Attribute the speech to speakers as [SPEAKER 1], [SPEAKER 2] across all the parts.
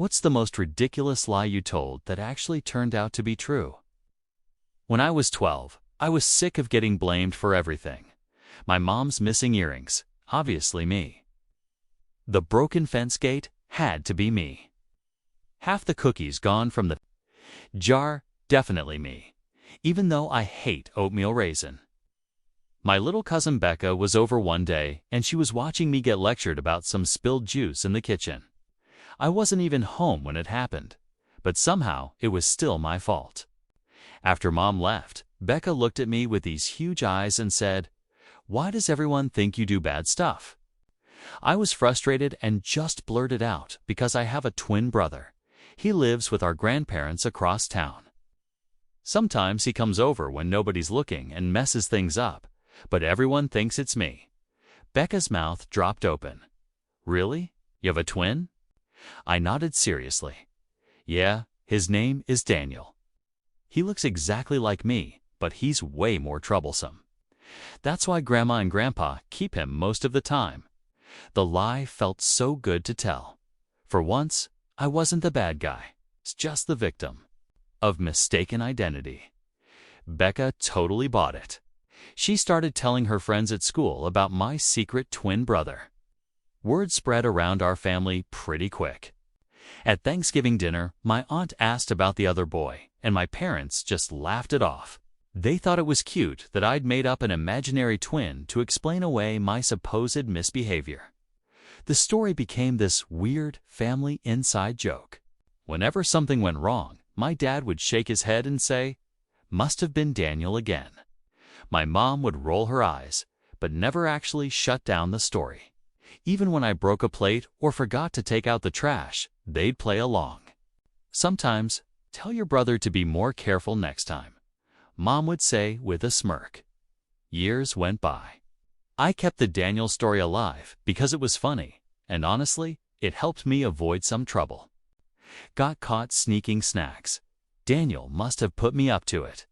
[SPEAKER 1] What's the most ridiculous lie you told that actually turned out to be true? When I was 12, I was sick of getting blamed for everything. My mom's missing earrings, obviously me. The broken fence gate had to be me. Half the cookies gone from the jar, definitely me, even though I hate oatmeal raisin. My little cousin Becca was over one day and she was watching me get lectured about some spilled juice in the kitchen. I wasn't even home when it happened, but somehow it was still my fault. After Mom left, Becca looked at me with these huge eyes and said, "Why does everyone think you do bad stuff?" I was frustrated and just blurted out because I have a twin brother. He lives with our grandparents across town. Sometimes he comes over when nobody's looking and messes things up, but everyone thinks it's me. Becca's mouth dropped open. "Really? You have a twin?" I nodded seriously. "Yeah, his name is Daniel. He looks exactly like me, but he's way more troublesome. That's why Grandma and Grandpa keep him most of the time." The lie felt so good to tell. For once, I wasn't the bad guy, just the victim of mistaken identity. Becca totally bought it. She started telling her friends at school about my secret twin brother. Word spread around our family pretty quick. At Thanksgiving dinner, my aunt asked about the other boy, and my parents just laughed it off. They thought it was cute that I'd made up an imaginary twin to explain away my supposed misbehavior. The story became this weird family inside joke. Whenever something went wrong, my dad would shake his head and say, "Must have been Daniel again." My mom would roll her eyes, but never actually shut down the story. Even when I broke a plate or forgot to take out the trash, they'd play along. Sometimes, "Tell your brother to be more careful next time," Mom would say with a smirk. Years went by. I kept the Daniel story alive because it was funny, and honestly, it helped me avoid some trouble. Got caught sneaking snacks. Daniel must have put me up to it.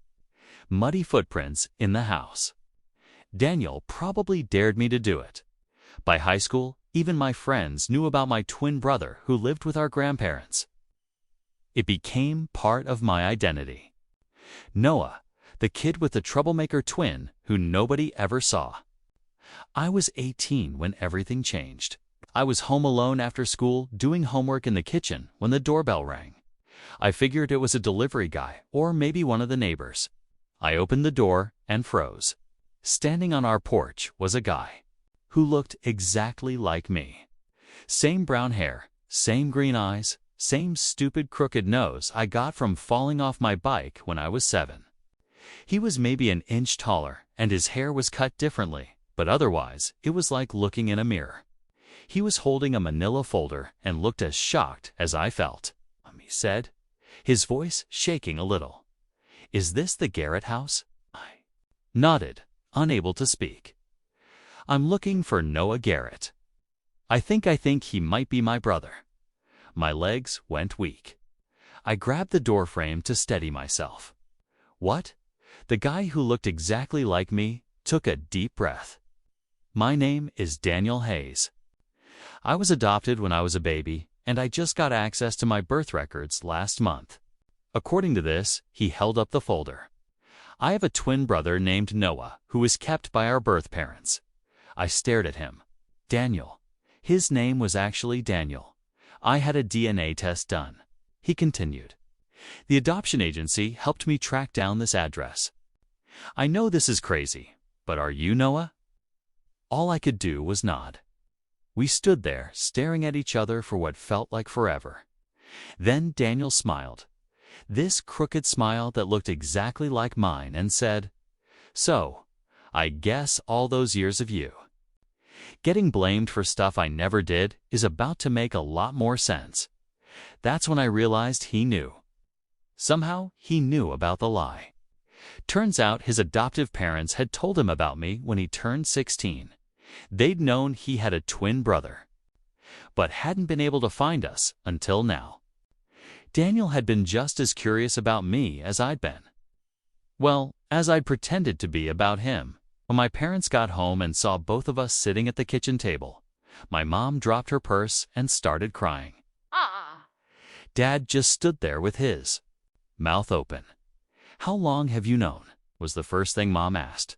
[SPEAKER 1] Muddy footprints in the house. Daniel probably dared me to do it. By high school, even my friends knew about my twin brother who lived with our grandparents. It became part of my identity. Noah, the kid with the troublemaker twin who nobody ever saw. I was 18 when everything changed. I was home alone after school doing homework in the kitchen when the doorbell rang. I figured it was a delivery guy or maybe one of the neighbors. I opened the door and froze. Standing on our porch was a guy who looked exactly like me. Same brown hair, same green eyes, same stupid crooked nose I got from falling off my bike when I was 7. He was maybe an inch taller and his hair was cut differently, but otherwise it was like looking in a mirror. He was holding a manila folder and looked as shocked as I felt. He said, his voice shaking a little, "Is this the Garrett house?" I nodded, unable to speak. "I'm looking for Noah Garrett. I think he might be my brother." My legs went weak. I grabbed the door frame to steady myself. "What?" The guy who looked exactly like me took a deep breath. "My name is Daniel Hayes. I was adopted when I was a baby, and I just got access to my birth records last month." According to this, he held up the folder. "I have a twin brother named Noah who is kept by our birth parents." I stared at him. "Daniel. His name was actually Daniel. I had a DNA test done." He continued. "The adoption agency helped me track down this address. I know this is crazy, but are you Noah?" All I could do was nod. We stood there staring at each other for what felt like forever. Then Daniel smiled. This crooked smile that looked exactly like mine and said, "So, I guess all those years of you getting blamed for stuff I never did is about to make a lot more sense." That's when I realized he knew. Somehow, he knew about the lie. Turns out his adoptive parents had told him about me when he turned 16. They'd known he had a twin brother, but hadn't been able to find us until now. Daniel had been just as curious about me as I'd been. Well, as I'd pretended to be about him. When my parents got home and saw both of us sitting at the kitchen table, my mom dropped her purse and started crying.
[SPEAKER 2] Ah.
[SPEAKER 1] Dad just stood there with his mouth open. "How long have you known?" was the first thing Mom asked.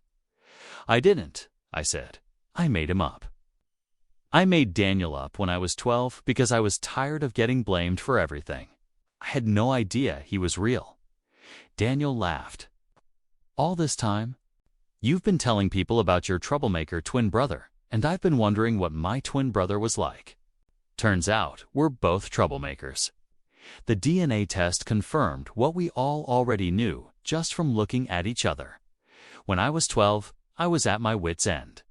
[SPEAKER 1] "I didn't," I said. "I made him up." I made Daniel up when I was 12 because I was tired of getting blamed for everything. I had no idea he was real. Daniel laughed. "All this time, you've been telling people about your troublemaker twin brother, and I've been wondering what my twin brother was like. Turns out we're both troublemakers." The DNA test confirmed what we all already knew just from looking at each other. When I was 12, I was at my wit's end.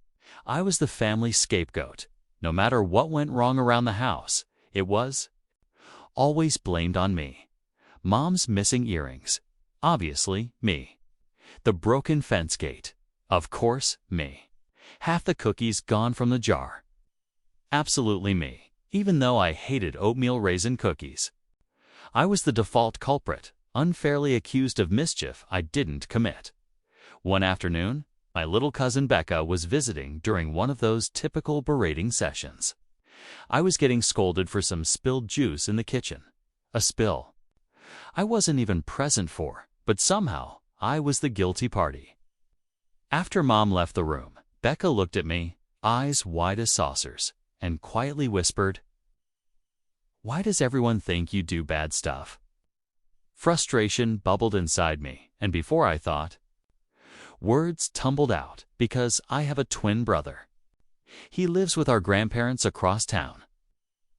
[SPEAKER 1] I was the family scapegoat. No matter what went wrong around the house, it was always blamed on me. Mom's missing earrings. Obviously, me. The broken fence gate. Of course, me. Half the cookies gone from the jar. Absolutely me, even though I hated oatmeal raisin cookies. I was the default culprit, unfairly accused of mischief I didn't commit. One afternoon, my little cousin Becca was visiting during one of those typical berating sessions. I was getting scolded for some spilled juice in the kitchen. A spill I wasn't even present for, but somehow I was the guilty party. After Mom left the room, Becca looked at me, eyes wide as saucers, and quietly whispered, "Why does everyone think you do bad stuff?" Frustration bubbled inside me, and before I thought, words tumbled out because I have a twin brother. He lives with our grandparents across town.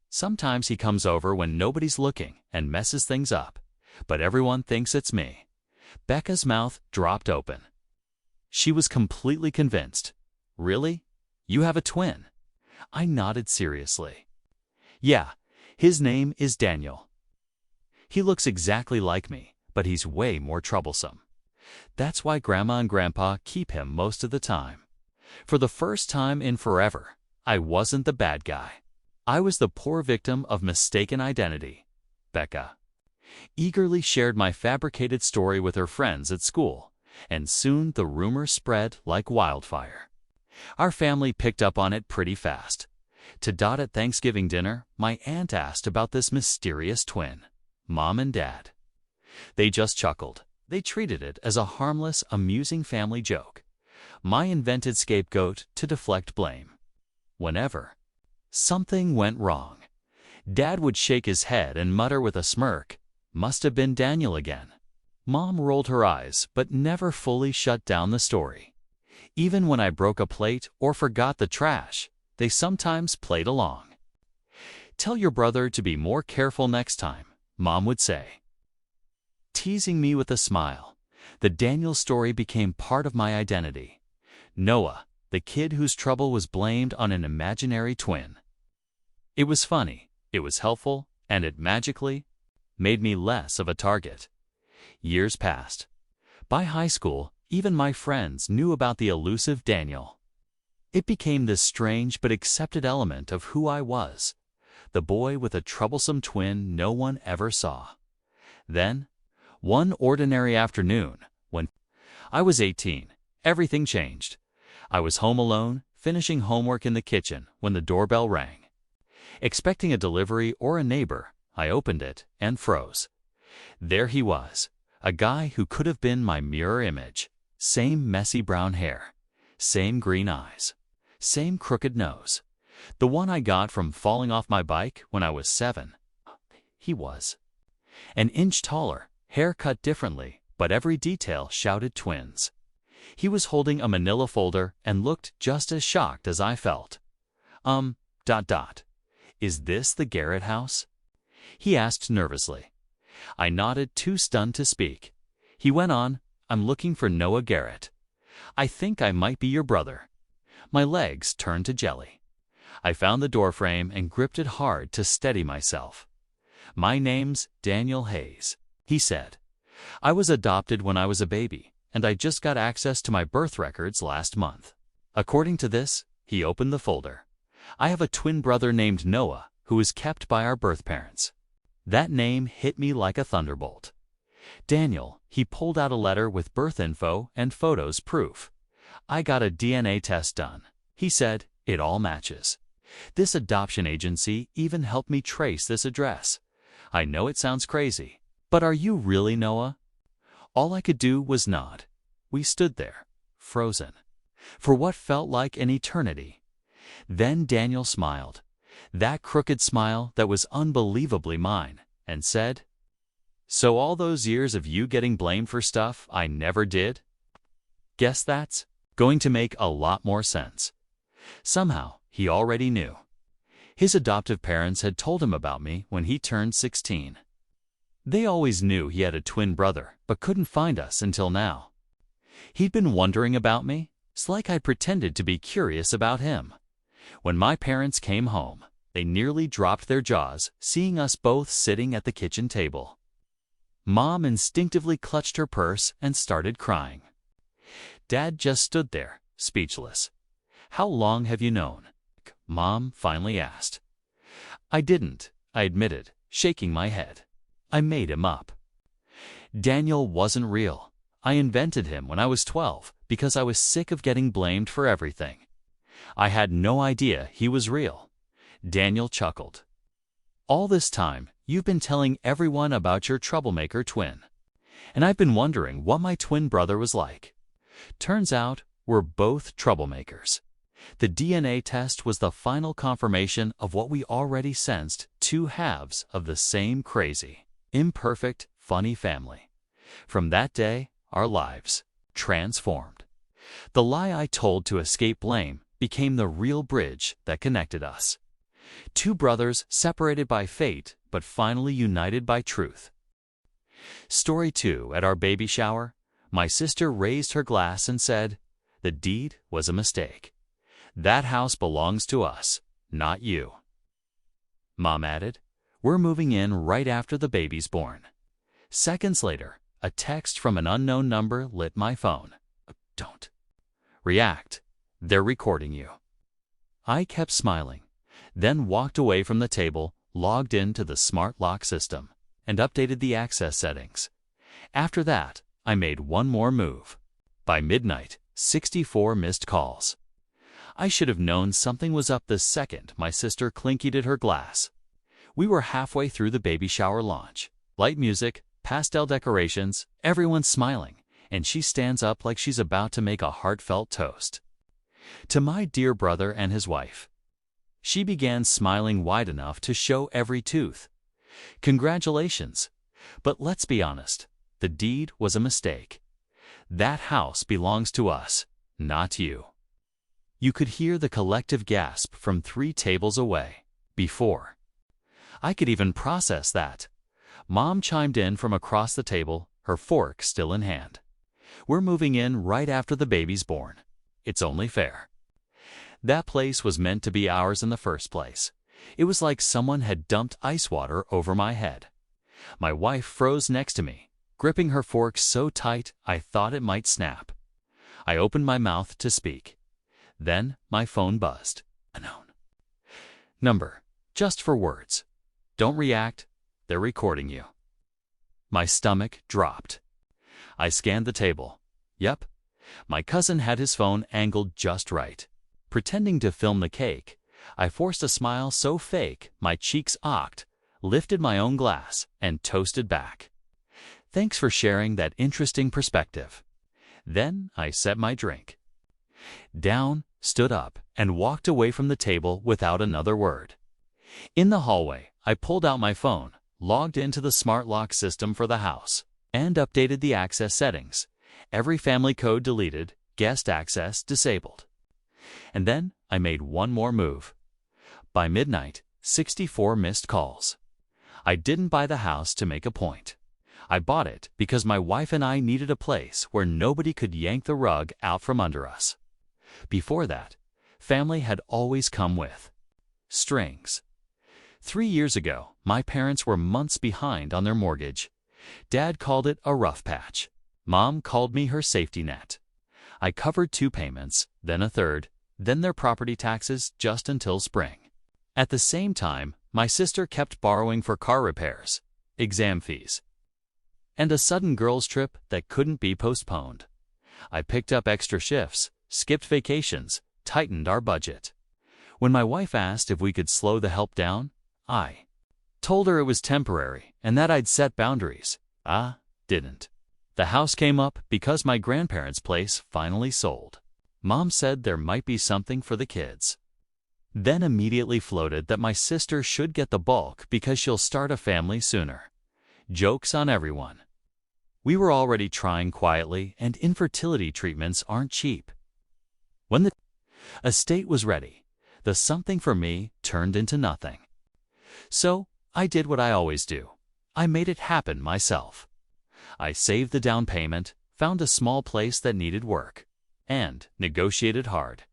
[SPEAKER 1] Sometimes he comes over when nobody's looking and messes things up, but everyone thinks it's me. Becca's mouth dropped open. She was completely convinced. "Really? You have a twin?" I nodded seriously. "Yeah, his name is Daniel. He looks exactly like me, but he's way more troublesome. That's why Grandma and Grandpa keep him most of the time." For the first time in forever, I wasn't the bad guy. I was the poor victim of mistaken identity. Becca eagerly shared my fabricated story with her friends at school, and soon the rumor spread like wildfire. Our family picked up on it pretty fast. To Dot at Thanksgiving dinner, my aunt asked about this mysterious twin. Mom and Dad. They just chuckled. They treated it as a harmless, amusing family joke. My invented scapegoat to deflect blame. Whenever something went wrong, Dad would shake his head and mutter with a smirk, "Must have been Daniel again." Mom rolled her eyes but never fully shut down the story. Even when I broke a plate or forgot the trash, they sometimes played along. "Tell your brother to be more careful next time," Mom would say. Teasing me with a smile, the Daniel story became part of my identity. Noah, the kid whose trouble was blamed on an imaginary twin. It was funny, it was helpful, and it magically made me less of a target. Years passed. By high school, even my friends knew about the elusive Daniel. It became this strange but accepted element of who I was, the boy with a troublesome twin no one ever saw. Then, one ordinary afternoon, when I was 18, everything changed. I was home alone, finishing homework in the kitchen when the doorbell rang. Expecting a delivery or a neighbor, I opened it and froze. There he was, a guy who could have been my mirror image. Same messy brown hair, same green eyes, same crooked nose. The one I got from falling off my bike when I was 7. He was an inch taller, hair cut differently, but every detail shouted twins. He was holding a manila folder and looked just as shocked as I felt. Is this the Garrett house?" he asked nervously. I nodded, too stunned to speak. He went on, "I'm looking for Noah Garrett. I think I might be your brother." My legs turned to jelly. I found the doorframe and gripped it hard to steady myself. "My name's Daniel Hayes," he said. "I was adopted when I was a baby, and I just got access to my birth records last month. According to this," he opened the folder, "I have a twin brother named Noah who is kept by our birth parents." That name hit me like a thunderbolt. "Daniel," he pulled out a letter with birth info and photos proof. "I got a DNA test done," he said. "It all matches. This adoption agency even helped me trace this address. I know it sounds crazy, but are you really, Noah? All I could do was nod. We stood there, frozen, for what felt like an eternity. Then Daniel smiled, that crooked smile that was unbelievably mine, and said, "So all those years of you getting blamed for stuff I never did? Guess that's going to make a lot more sense." Somehow, he already knew. His adoptive parents had told him about me when he turned 16. They always knew he had a twin brother, but couldn't find us until now. He'd been wondering about me. It's like I pretended to be curious about him. When my parents came home, they nearly dropped their jaws, seeing us both sitting at the kitchen table. Mom instinctively clutched her purse and started crying. Dad just stood there, speechless. "How long have you known?" Mom finally asked. "I didn't," I admitted, shaking my head. "I made him up." Daniel wasn't real. I invented him when I was 12 because I was sick of getting blamed for everything. I had no idea he was real. Daniel chuckled. "All this time, you've been telling everyone about your troublemaker twin. And I've been wondering what my twin brother was like. Turns out, we're both troublemakers." The DNA test was the final confirmation of what we already sensed, two halves of the same crazy, imperfect, funny family. From that day, our lives transformed. The lie I told to escape blame became the real bridge that connected us. Two brothers separated by fate, but finally united by truth. Story 2. At our baby shower, my sister raised her glass and said, "The deed was a mistake. That house belongs to us, not you." Mom added, "We're moving in right after the baby's born." Seconds later, a text from an unknown number lit my phone. "Don't react. They're recording you." I kept smiling, then walked away from the table, logged into the smart lock system, and updated the access settings. After that, I made one more move. By midnight, 64 missed calls. I should have known something was up the second my sister clinkied at her glass. We were halfway through the baby shower launch. Light music, pastel decorations, everyone smiling, and she stands up like she's about to make a heartfelt toast. "To my dear brother and his wife." She began smiling wide enough to show every tooth. "Congratulations. But let's be honest, the deed was a mistake. That house belongs to us, not you." You could hear the collective gasp from 3 tables away. Before I could even process that, Mom chimed in from across the table, her fork still in hand. "We're moving in right after the baby's born. It's only fair." That place was meant to be ours in the first place. It was like someone had dumped ice water over my head. My wife froze next to me, gripping her fork so tight I thought it might snap. I opened my mouth to speak. Then my phone buzzed. Unknown number. Just for words. "Don't react. They're recording you." My stomach dropped. I scanned the table. Yep. My cousin had his phone angled just right. Pretending to film the cake, I forced a smile so fake my cheeks arched, lifted my own glass, and toasted back. "Thanks for sharing that interesting perspective." Then I set my drink down, stood up, and walked away from the table without another word. In the hallway, I pulled out my phone, logged into the smart lock system for the house, and updated the access settings. Every family code deleted, guest access disabled. And then I made one more move. By midnight, 64 missed calls. I didn't buy the house to make a point. I bought it because my wife and I needed a place where nobody could yank the rug out from under us. Before that, family had always come with strings. 3 years ago, my parents were months behind on their mortgage. Dad called it a rough patch. Mom called me her safety net. I covered 2 payments, then a third, then their property taxes just until spring. At the same time, my sister kept borrowing for car repairs, exam fees, and a sudden girls' trip that couldn't be postponed. I picked up extra shifts, skipped vacations, tightened our budget. When my wife asked if we could slow the help down, I Told her it was temporary and that I'd set boundaries. Didn't. The house came up because my grandparents' place finally sold. Mom said there might be something for the kids. Then immediately floated that my sister should get the bulk because she'll start a family sooner. Jokes on everyone. We were already trying quietly, and infertility treatments aren't cheap. When the estate was ready, the something for me turned into nothing. So I did what I always do. I made it happen myself. I saved the down payment, found a small place that needed work, and negotiated hard.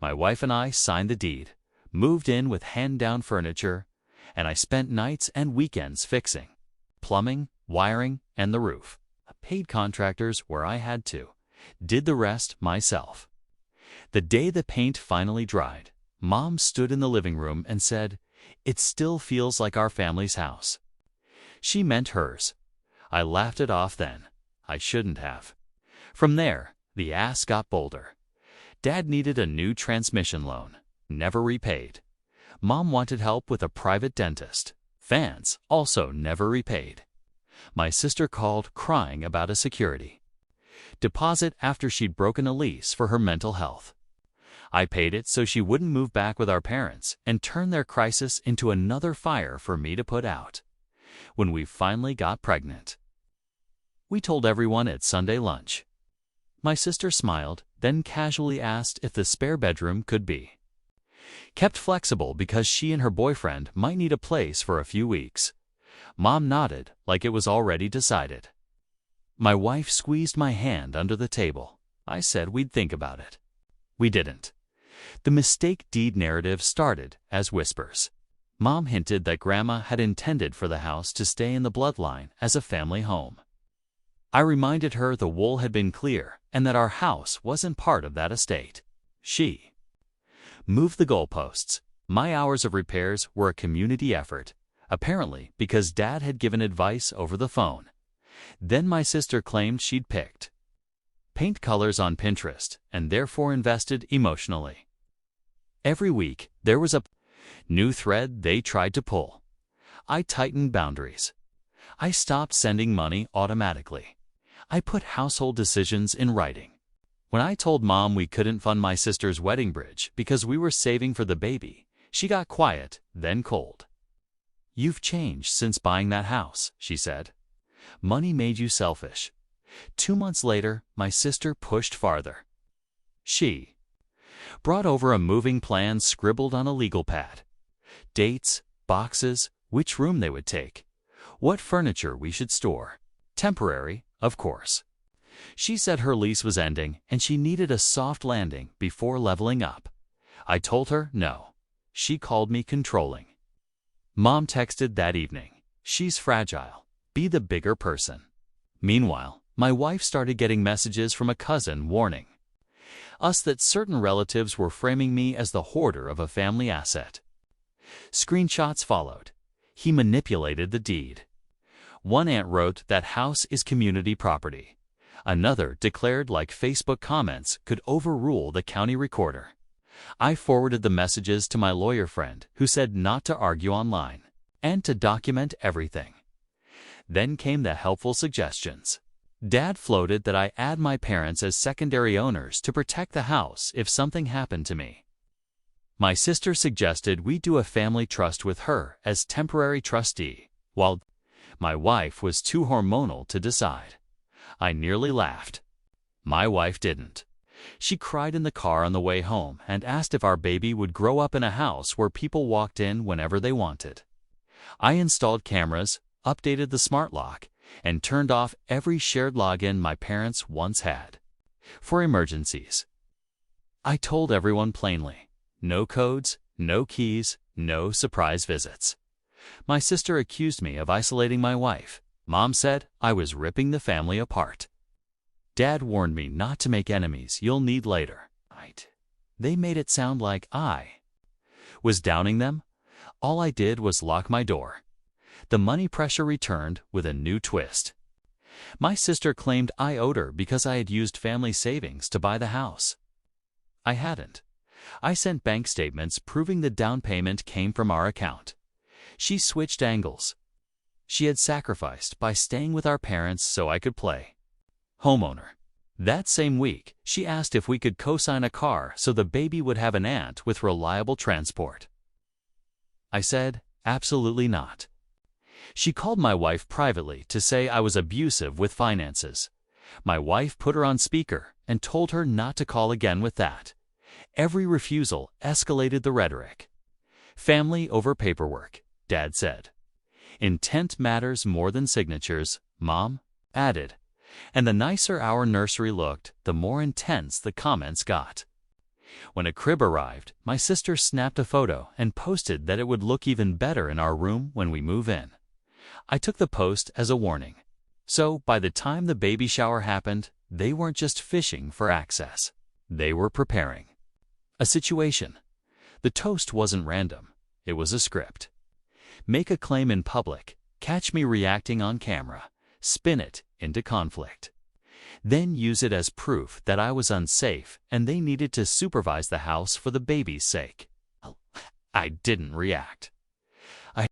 [SPEAKER 1] My wife and I signed the deed, moved in with hand-down furniture, and I spent nights and weekends fixing plumbing, wiring, and the roof. I paid contractors where I had to, did the rest myself. The day the paint finally dried, Mom stood in the living room and said, "It still feels like our family's house." She meant hers. I laughed it off then. I shouldn't have. From there, the ass got bolder. Dad needed a new transmission loan. Never repaid. Mom wanted help with a private dentist. Fans also never repaid. My sister called crying about a security deposit after she'd broken a lease for her mental health. I paid it so she wouldn't move back with our parents and turn their crisis into another fire for me to put out. When we finally got pregnant, we told everyone at Sunday lunch. My sister smiled, then casually asked if the spare bedroom could be kept flexible because she and her boyfriend might need a place for a few weeks. Mom nodded like it was already decided. My wife squeezed my hand under the table. I said we'd think about it. We didn't. The mistake deed narrative started as whispers. Mom hinted that Grandma had intended for the house to stay in the bloodline as a family home. I reminded her the wool had been clear and that our house wasn't part of that estate. She moved the goalposts. My hours of repairs were a community effort, apparently because Dad had given advice over the phone. Then my sister claimed she'd picked paint colors on Pinterest and therefore invested emotionally. Every week, there was a new thread they tried to pull. I tightened boundaries. I stopped sending money automatically. I put household decisions in writing. When I told Mom we couldn't fund my sister's wedding bridge because we were saving for the baby, she got quiet, then cold. "You've changed since buying that house," she said. "Money made you selfish." 2 months later, my sister pushed farther. She brought over a moving plan scribbled on a legal pad. Dates, boxes, which room they would take, what furniture we should store. Temporary, of course. She said her lease was ending and she needed a soft landing before leveling up. I told her no. She called me controlling. Mom texted that evening, "She's fragile. Be the bigger person." Meanwhile, my wife started getting messages from a cousin warning us that certain relatives were framing me as the hoarder of a family asset. Screenshots followed. He manipulated the deed. One aunt wrote that house is community property. Another declared like Facebook comments could overrule the county recorder. I forwarded the messages to my lawyer friend who said not to argue online and to document everything. Then came the helpful suggestions. Dad floated that I add my parents as secondary owners to protect the house if something happened to me. My sister suggested we do a family trust with her as temporary trustee, while my wife was too hormonal to decide. I nearly laughed. My wife didn't. She cried in the car on the way home and asked if our baby would grow up in a house where people walked in whenever they wanted. I installed cameras, updated the smart lock, and turned off every shared login my parents once had. For emergencies. I told everyone plainly, no codes, no keys, no surprise visits. My sister accused me of isolating my wife. Mom said I was ripping the family apart. Dad warned me not to make enemies you'll need later. They made it sound like I was downing them. All I did was lock my door. The money pressure returned with a new twist. My sister claimed I owed her because I had used family savings to buy the house. I hadn't. I sent bank statements proving the down payment came from our account. She switched angles. She had sacrificed by staying with our parents so I could play homeowner. That same week, she asked if we could co-sign a car so the baby would have an aunt with reliable transport. I said, absolutely not. She called my wife privately to say I was abusive with finances. My wife put her on speaker and told her not to call again with that. Every refusal escalated the rhetoric. Family over paperwork, Dad said. Intent matters more than signatures, Mom added. And the nicer our nursery looked, the more intense the comments got. When a crib arrived, my sister snapped a photo and posted that it would look even better in our room when we move in. I took the post as a warning. So, by the time the baby shower happened, they weren't just fishing for access. They were preparing a situation. The toast wasn't random. It was a script. Make a claim in public, catch me reacting on camera, spin it into conflict. Then use it as proof that I was unsafe and they needed to supervise the house for the baby's sake. I didn't react. I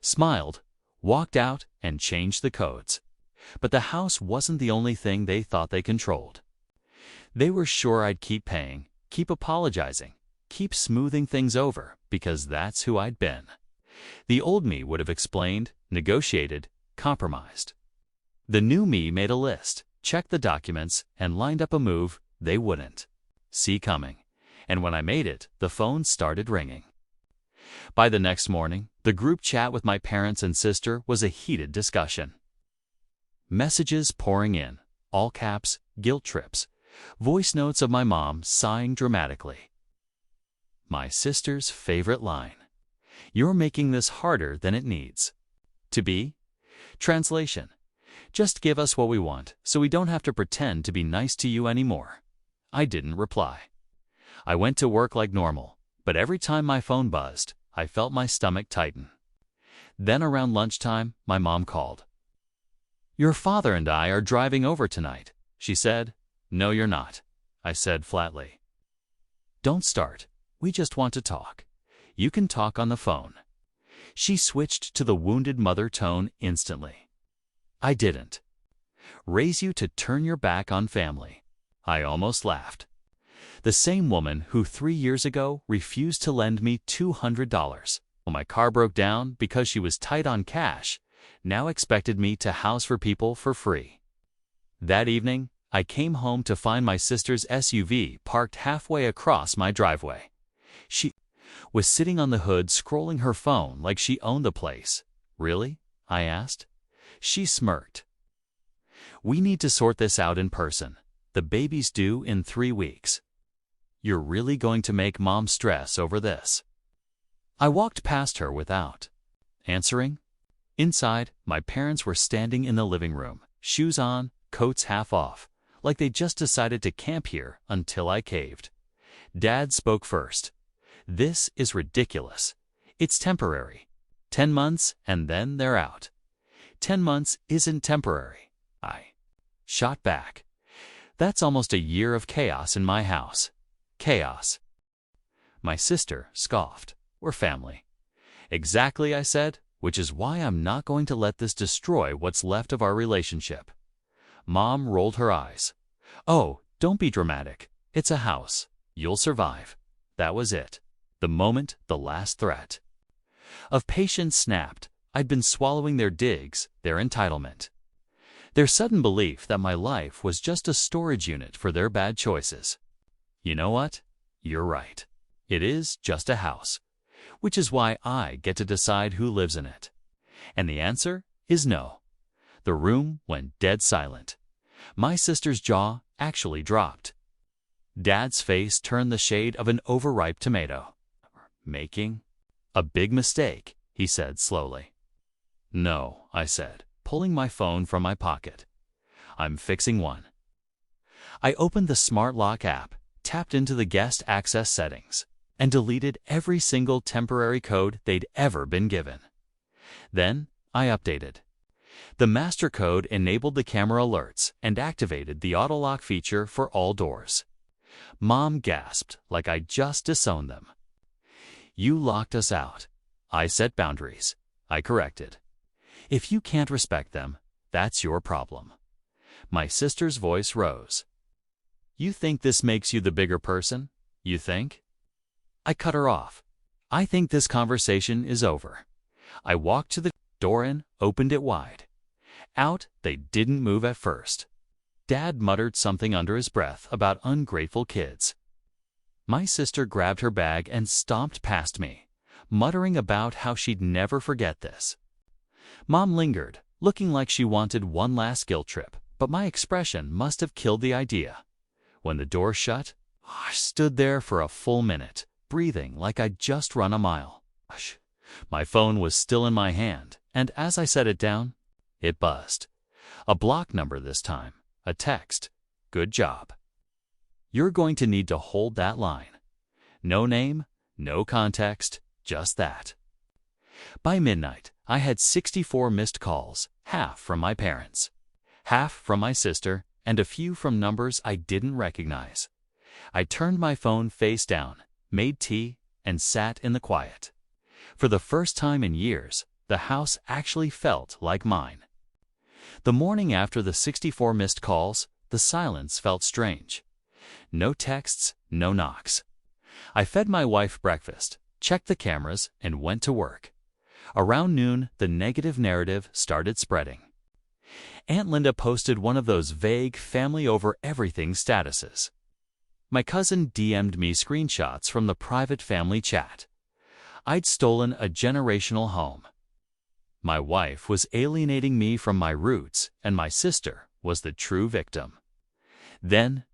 [SPEAKER 1] smiled, walked out, and changed the codes. But the house wasn't the only thing they thought they controlled. They were sure I'd keep paying, keep apologizing, keep smoothing things over, because that's who I'd been. The old me would have explained, negotiated, compromised. The new me made a list, checked the documents, and lined up a move they wouldn't see coming. And when I made it, the phone started ringing. By the next morning, the group chat with my parents and sister was a heated discussion. Messages pouring in, all caps, guilt trips, voice notes of my mom sighing dramatically. My sister's favorite line: "You're making this harder than it needs to be." Translation: just give us what we want so we don't have to pretend to be nice to you anymore. I didn't reply. I went to work like normal, but every time my phone buzzed, I felt my stomach tighten. Then around lunchtime, my mom called. "Your father and I are driving over tonight," she said. "No, you're not," I said flatly. "Don't start. We just want to talk. You can talk on the phone." She switched to the wounded mother tone instantly. I didn't raise you to turn your back on family. I almost laughed. The same woman who 3 years ago refused to lend me $200 when my car broke down because she was tight on cash now expected me to house for people for free. That evening, I came home to find my sister's SUV parked halfway across my driveway. She was sitting on the hood scrolling her phone like she owned the place. "Really?" I asked. She smirked. "We need to sort this out in person. The baby's due in 3 weeks. You're really going to make Mom stress over this?" I walked past her without answering. Inside, my parents were standing in the living room, shoes on, coats half off, like they just decided to camp here until I caved. Dad spoke first. "This is ridiculous. It's temporary. 10 months and then they're out." 10 months isn't temporary, I shot back. "That's almost a year of chaos in my house." Chaos. My sister scoffed. "We're family." "Exactly," I said, "which is why I'm not going to let this destroy what's left of our relationship." Mom rolled her eyes. "Oh, don't be dramatic. It's a house. You'll survive." That was it. The moment, the last threat of patience snapped. I'd been swallowing their digs, their entitlement, their sudden belief that my life was just a storage unit for their bad choices. You know what? You're right. It is just a house, which is why I get to decide who lives in it. And the answer is no. The room went dead silent. My sister's jaw actually dropped. Dad's face turned the shade of an overripe tomato. "Making a big mistake," he said slowly. "No," I said, pulling my phone from my pocket. "I'm fixing one." I opened the Smart Lock app, tapped into the guest access settings, and deleted every single temporary code they'd ever been given. Then I updated. The master code enabled the camera alerts and activated the auto lock feature for all doors. Mom gasped like I just disowned them. "You locked us out. I set boundaries, I corrected. If you can't respect them, that's your problem. My sister's voice rose. You think this makes you the bigger person? You think? I cut her off. I think this conversation is over. I walked to the door and opened it wide. Out, they didn't move at first. Dad muttered something under his breath about ungrateful kids. My sister grabbed her bag and stomped past me, muttering about how she'd never forget this. Mom lingered, looking like she wanted one last guilt trip, but my expression must have killed the idea. When the door shut, I stood there for a full minute, breathing like I'd just run a mile. My phone was still in my hand, and as I set it down, it buzzed. A block number this time, a text. Good job. You're going to need to hold that line. No name, no context, just that. By midnight, I had 64 missed calls, half from my parents, half from my sister, and a few from numbers I didn't recognize. I turned my phone face down, made tea, and sat in the quiet. For the first time in years, the house actually felt like mine. The morning after the 64 missed calls, the silence felt strange. No texts, no knocks. I fed my wife breakfast, checked the cameras, and went to work. Around noon, the negative narrative started spreading. Aunt Linda posted one of those vague family-over-everything statuses. My cousin DM'd me screenshots from the private family chat. I'd stolen a generational home. My wife was alienating me from my roots, and my sister was the true victim. Then,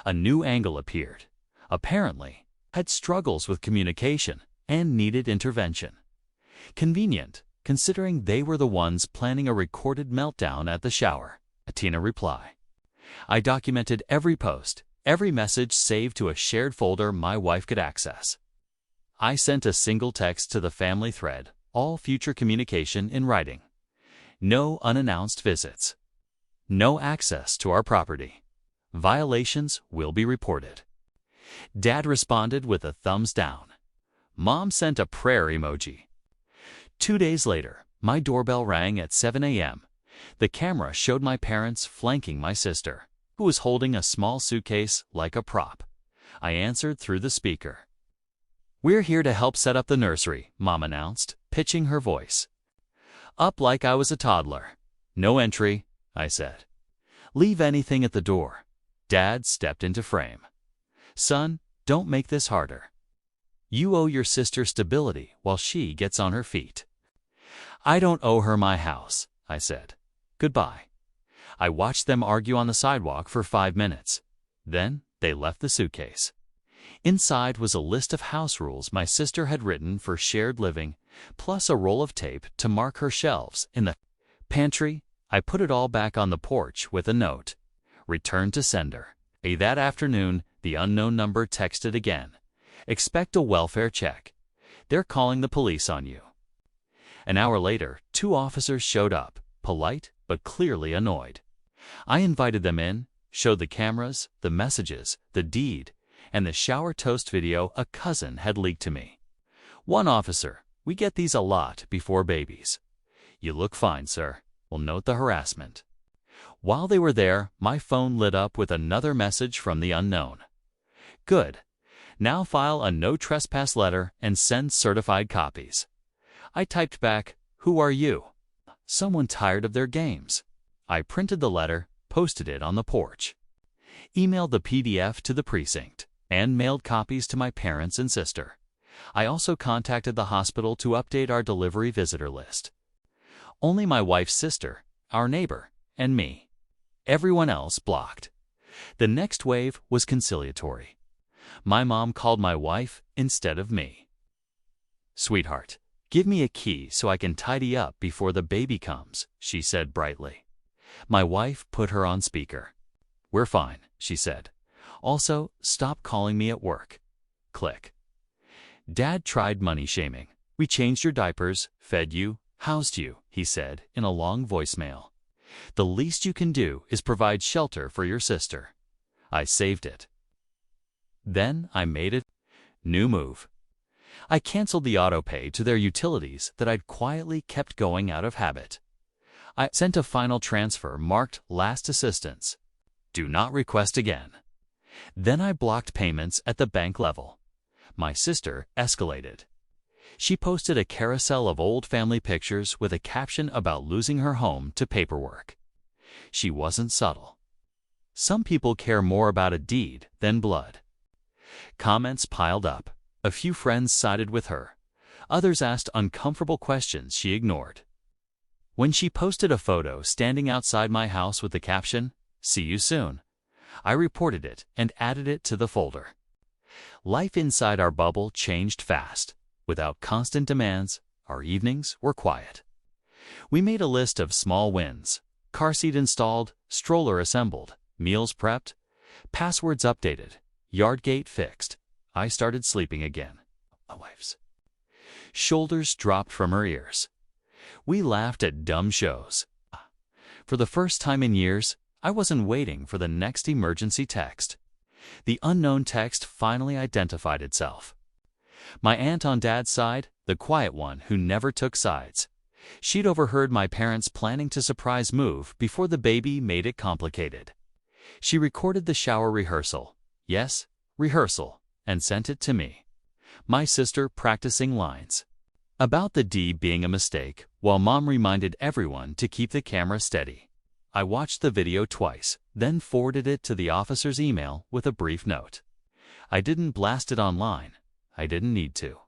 [SPEAKER 1] a new angle appeared. Apparently, had struggles with communication and needed intervention. Convenient, considering they were the ones planning a recorded meltdown at the shower. A Tina reply. I documented every post, every message saved to a shared folder my wife could access. I sent a single text to the family thread, all future communication in writing. No unannounced visits. No access to our property. Violations will be reported. Dad responded with a thumbs down. Mom sent a prayer emoji. 2 days later, my doorbell rang at 7 a.m. The camera showed my parents flanking my sister, who was holding a small suitcase like a prop. I answered through the speaker. We're here to help set up the nursery, Mom announced, pitching her voice. Up like I was a toddler. No entry, I said. Leave anything at the door. Dad stepped into frame. Son, don't make this harder. You owe your sister stability while she gets on her feet. I don't owe her my house, I said. Goodbye. I watched them argue on the sidewalk for 5 minutes. Then they left the suitcase. Inside was a list of house rules my sister had written for shared living, plus a roll of tape to mark her shelves. In the pantry, I put it all back on the porch with a note. Return to sender. That afternoon, the unknown number texted again. Expect a welfare check. They're calling the police on you. An hour later, 2 officers showed up, polite but clearly annoyed. I invited them in, showed the cameras, the messages, the deed, and the shower toast video a cousin had leaked to me. One officer, we get these a lot before babies. You look fine, sir. We'll note the harassment. While they were there, my phone lit up with another message from the unknown. Good. Now file a no trespass letter and send certified copies. I typed back, who are you? Someone tired of their games. I printed the letter, posted it on the porch, emailed the PDF to the precinct, and mailed copies to my parents and sister. I also contacted the hospital to update our delivery visitor list. Only my wife's sister, our neighbor, and me. Everyone else blocked. The next wave was conciliatory. My mom called my wife instead of me. Sweetheart, give me a key so I can tidy up before the baby comes, she said brightly. My wife put her on speaker. We're fine, she said. Also, stop calling me at work. Click. Dad tried money shaming. We changed your diapers, fed you, housed you, he said in a long voicemail. The least you can do is provide shelter for your sister. I saved it. Then I made a new move. I canceled the autopay to their utilities that I'd quietly kept going out of habit. I sent a final transfer marked Last Assistance. Do not request again. Then I blocked payments at the bank level. My sister escalated. She posted a carousel of old family pictures with a caption about losing her home to paperwork. She wasn't subtle. Some people care more about a deed than blood. Comments piled up. A few friends sided with her. Others asked uncomfortable questions she ignored. When she posted a photo standing outside my house with the caption, "See you soon," I reported it and added it to the folder. Life inside our bubble changed fast. Without constant demands, our evenings were quiet. We made a list of small wins: car seat installed, stroller assembled, meals prepped, passwords updated, yard gate fixed. I started sleeping again. My wife's shoulders dropped from her ears. We laughed at dumb shows. For the first time in years, I wasn't waiting for the next emergency text. The unknown text finally identified itself. My aunt on Dad's side, the quiet one who never took sides. She'd overheard my parents planning to surprise move before the baby made it complicated. She recorded the shower rehearsal, yes, rehearsal, and sent it to me. My sister practicing lines about the D being a mistake, while Mom reminded everyone to keep the camera steady. I watched the video twice, then forwarded it to the officer's email with a brief note. I didn't blast it online. I didn't need to.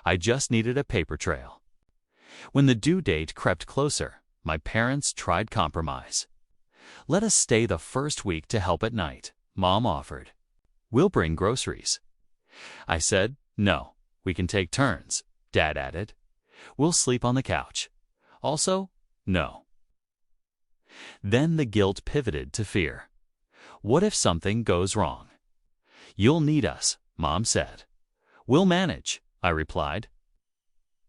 [SPEAKER 1] I just needed a paper trail. When the due date crept closer, my parents tried compromise. "Let us stay the first week to help at night," Mom offered. "We'll bring groceries." I said, "No, we can take turns," Dad added. "We'll sleep on the couch." Also, no. Then the guilt pivoted to fear. What if something goes wrong? "You'll need us," Mom said. "We'll manage," I replied.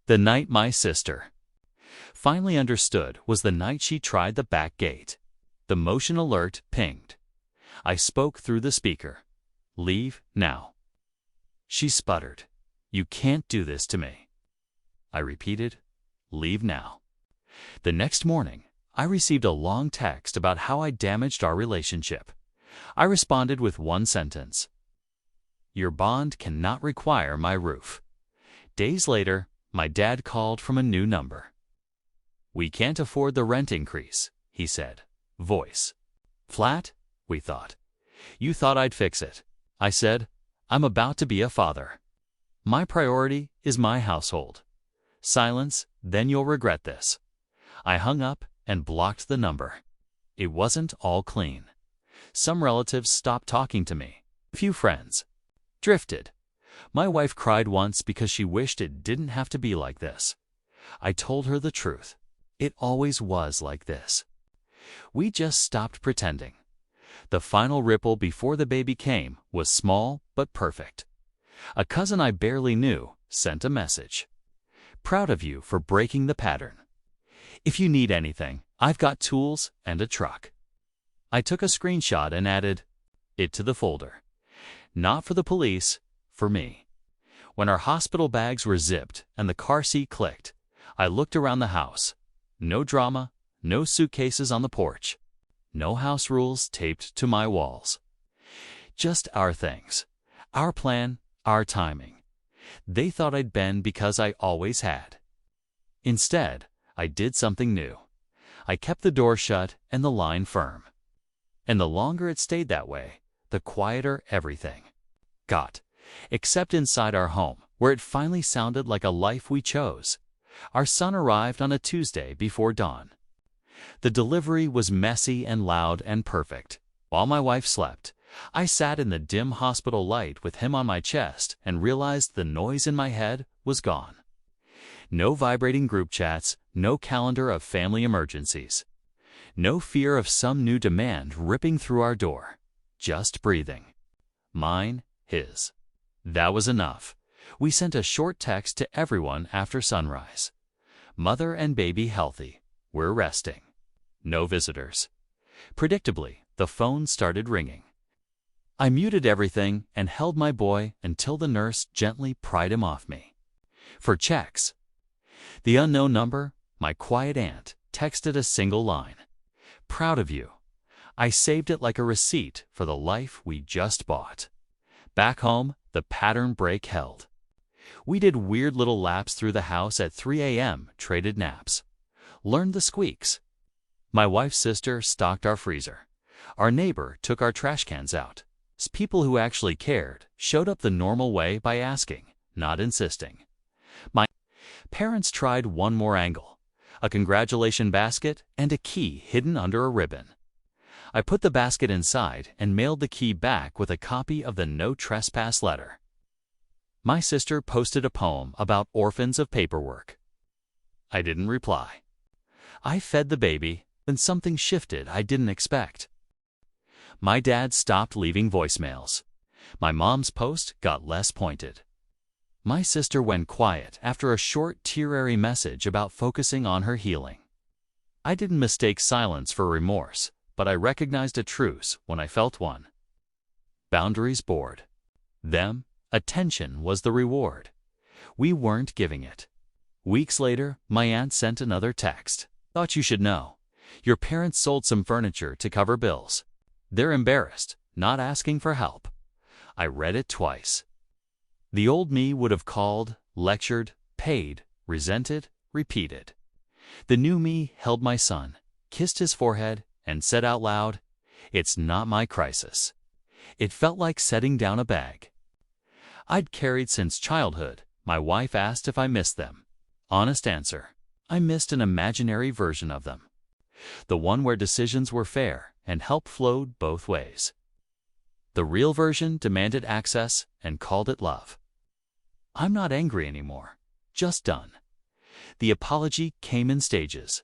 [SPEAKER 1] The night my sister finally understood was the night she tried the back gate. The motion alert pinged. I spoke through the speaker. "Leave now." She sputtered. "You can't do this to me." I repeated, "Leave now." The next morning, I received a long text about how I damaged our relationship. I responded with one sentence: "Your bond cannot require my roof." Days later, my dad called from a new number. "We can't afford the rent increase," he said. Voice flat. We thought. "You thought I'd fix it." I said, "I'm about to be a father. My priority is my household." Silence, "Then you'll regret this." I hung up and blocked the number. It wasn't all clean. Some relatives stopped talking to me. A few friends drifted. My wife cried once because she wished it didn't have to be like this. I told her the truth. It always was like this. We just stopped pretending. The final ripple before the baby came was small but perfect. A cousin I barely knew sent a message. "Proud of you for breaking the pattern. If you need anything, I've got tools and a truck." I took a screenshot and added it to the folder. Not for the police, for me. When our hospital bags were zipped and the car seat clicked, I looked around the house. No drama, no suitcases on the porch. No house rules taped to my walls. Just our things. Our plan, our timing. They thought I'd bend because I always had. Instead, I did something new. I kept the door shut and the line firm. And the longer it stayed that way, the quieter everything got. Except inside our home, where it finally sounded like a life we chose. Our son arrived on a Tuesday before dawn. The delivery was messy and loud and perfect. While my wife slept, I sat in the dim hospital light with him on my chest and realized the noise in my head was gone. No vibrating group chats, no calendar of family emergencies. No fear of some new demand ripping through our door. Just breathing. Mine, his. That was enough. We sent a short text to everyone after sunrise. "Mother and baby healthy. We're resting. No visitors." Predictably, the phone started ringing. I muted everything and held my boy until the nurse gently pried him off me. For checks. The unknown number, my quiet aunt, texted a single line. Proud of you. I saved it like a receipt for the life we just bought. Back home, the pattern break held. We did weird little laps through the house at 3 a.m., traded naps. Learned the squeaks. My wife's sister stocked our freezer. Our neighbor took our trash cans out. People who actually cared showed up the normal way by asking, not insisting. My parents tried one more angle, a congratulation basket and a key hidden under a ribbon. I put the basket inside and mailed the key back with a copy of the no trespass letter. My sister posted a poem about orphans of paperwork. I didn't reply. I fed the baby, then something shifted I didn't expect. My dad stopped leaving voicemails. My mom's post got less pointed. My sister went quiet after a short tearary message about focusing on her healing. I didn't mistake silence for remorse, but I recognized a truce when I felt one. Boundaries bored. Them, attention was the reward. We weren't giving it. Weeks later, my aunt sent another text. Thought you should know. Your parents sold some furniture to cover bills. They're embarrassed, not asking for help. I read it twice. The old me would have called, lectured, paid, resented, repeated. The new me held my son, kissed his forehead, and said out loud, "It's not my crisis." It felt like setting down a bag. I'd carried since childhood. My wife asked if I missed them. Honest answer, I missed an imaginary version of them. The one where decisions were fair and help flowed both ways. The real version demanded access and called it love. I'm not angry anymore, just done. The apology came in stages.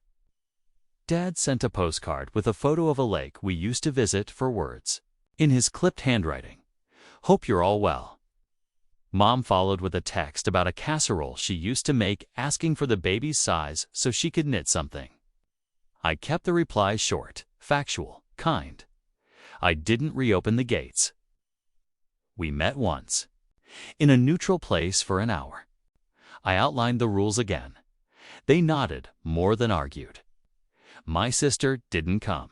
[SPEAKER 1] Dad sent a postcard with a photo of a lake we used to visit for words. In his clipped handwriting, "Hope you're all well." Mom followed with a text about a casserole she used to make asking for the baby's size so she could knit something. I kept the replies short, factual, kind. I didn't reopen the gates. We met once, in a neutral place for an hour. I outlined the rules again. They nodded more than argued. My sister didn't come.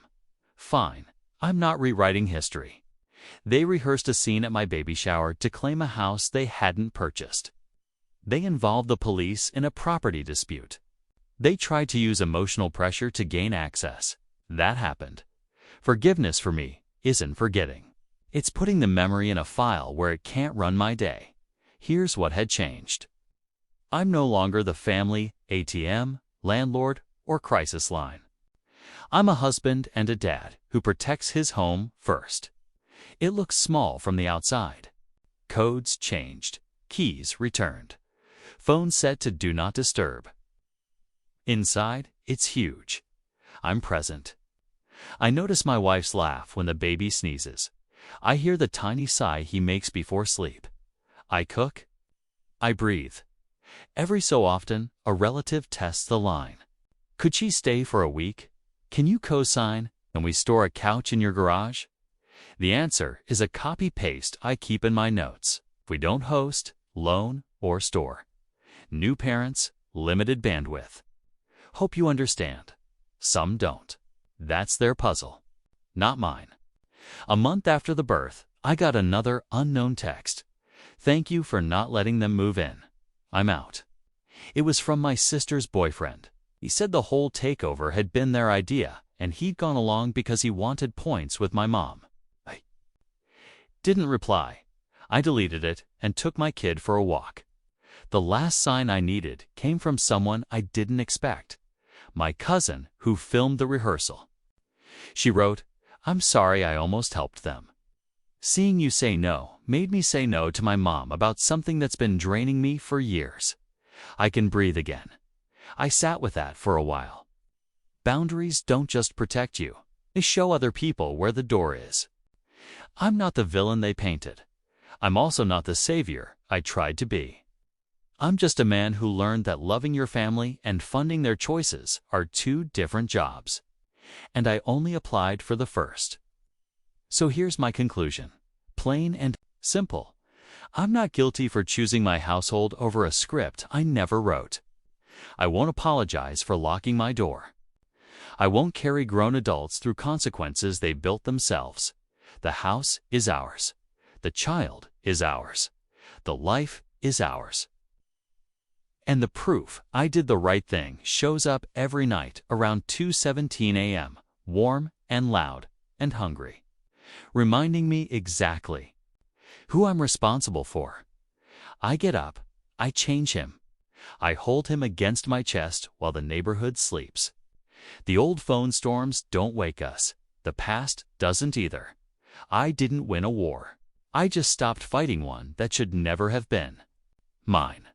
[SPEAKER 1] Fine, I'm not rewriting history. They rehearsed a scene at my baby shower to claim a house they hadn't purchased. They involved the police in a property dispute. They tried to use emotional pressure to gain access. That happened. Forgiveness for me isn't forgetting. It's putting the memory in a file where it can't run my day. Here's what had changed. I'm no longer the family ATM, landlord, or crisis line. I'm a husband and a dad who protects his home first. It looks small from the outside. Codes changed. Keys returned. Phone set to do not disturb. Inside, it's huge. I'm present. I notice my wife's laugh when the baby sneezes. I hear the tiny sigh he makes before sleep. I cook. I breathe. Every so often, a relative tests the line. Could she stay for a week? Can you co-sign? Can we store a couch in your garage? The answer is a copy-paste I keep in my notes. We don't host, loan, or store. New parents, limited bandwidth. Hope you understand. Some don't. That's their puzzle, not mine. A month after the birth, I got another unknown text. Thank you for not letting them move in. I'm out. It was from my sister's boyfriend. He said the whole takeover had been their idea, and he'd gone along because he wanted points with my mom. I didn't reply. I deleted it and took my kid for a walk. The last sign I needed came from someone I didn't expect. My cousin who filmed the rehearsal. She wrote, "I'm sorry I almost helped them. Seeing you say no made me say no to my mom about something that's been draining me for years. I can breathe again." I sat with that for a while. Boundaries don't just protect you. They show other people where the door is. I'm not the villain they painted. I'm also not the savior I tried to be. I'm just a man who learned that loving your family and funding their choices are two different jobs. And I only applied for the first. So here's my conclusion. Plain and simple. I'm not guilty for choosing my household over a script I never wrote. I won't apologize for locking my door. I won't carry grown adults through consequences they built themselves. The house is ours. The child is ours. The life is ours. And the proof I did the right thing shows up every night around 2:17 a.m., warm and loud and hungry, reminding me exactly who I'm responsible for. I get up, I change him. I hold him against my chest while the neighborhood sleeps. The old phone storms don't wake us. The past doesn't either. I didn't win a war. I just stopped fighting one that should never have been mine.